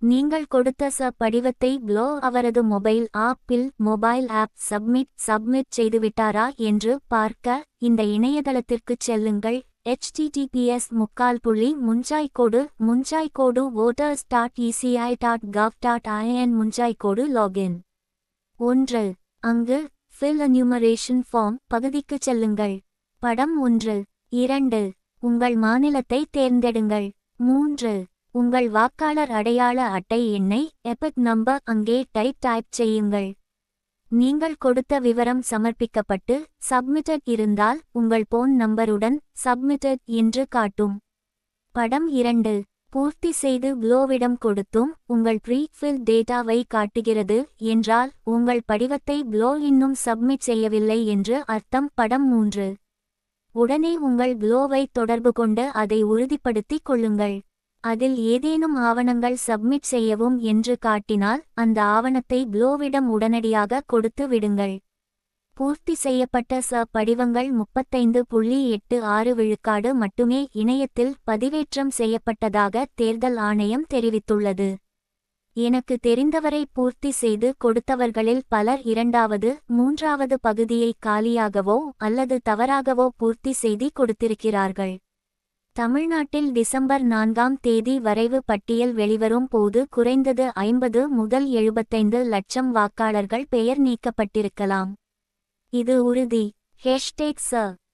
நீங்கள் கொடுத்த படிவத்தை ப்ளோ அவரது மொபைல் ஆப் சப்மிட் செய்துவிட்டாரா என்று பார்க்க இந்த இணையதளத்திற்குச் செல்லுங்கள். https://voters.eci.gov.in login. 1. அங்கு ஃபில் என்யூமரேஷன் ஃபார்ம் பகுதிக்குச் செல்லுங்கள். படம் 1. 2. உங்கள் மாநிலத்தை தேர்ந்தெடுங்கள். 3. உங்கள் வாக்காளர் அடையாள அட்டை எண்ணை எபிக் நம்பர் அங்கே டைப் செய்யுங்கள். நீங்கள் கொடுத்த விவரம் சமர்ப்பிக்கப்பட்டு சப்மிட்டட் இருந்தால் உங்கள் போன் நம்பருடன் சப்மிட்டட் என்று காட்டும். படம் 2. பூர்த்தி செய்து ப்ளோவிடம் கொடுத்தும் உங்கள் ப்ரீ-ஃபில் டேட்டாவை காட்டுகிறது என்றால் உங்கள் படிவத்தை ப்ளோ இன்னும் சப்மிட் செய்யவில்லை என்று அர்த்தம். படம் 3. உடனே உங்கள் ப்ளோவை தொடர்பு கொண்டு அதை உறுதிப்படுத்திக் கொள்ளுங்கள். அதில் ஏதேனும் ஆவணங்கள் சப்மிட் செய்யவும் என்று காட்டினால் அந்த ஆவணத்தை ப்ளோவிடம் உடனடியாக கொடுத்து விடுங்கள். பூர்த்தி செய்யப்பட்ட படிவங்கள் 35.86 விழுக்காடு மட்டுமே இணையத்தில் பதிவேற்றம் செய்யப்பட்டதாக தேர்தல் ஆணையம் தெரிவித்துள்ளது. எனக்கு தெரிந்தவரை பூர்த்தி செய்து கொடுத்தவர்களில் பலர் 2வது, 3வது பகுதியை காலியாகவோ அல்லது தவறாகவோ பூர்த்தி செய்து கொடுத்திருக்கிறார்கள். தமிழ்நாட்டில் டிசம்பர் 4ஆம் தேதி வரைவு பட்டியல் வெளிவரும் போது குறைந்தது 50 முதல் 75 லட்சம் வாக்காளர்கள் பெயர் நீக்கப்பட்டிருக்கலாம். இது உறுதி. #.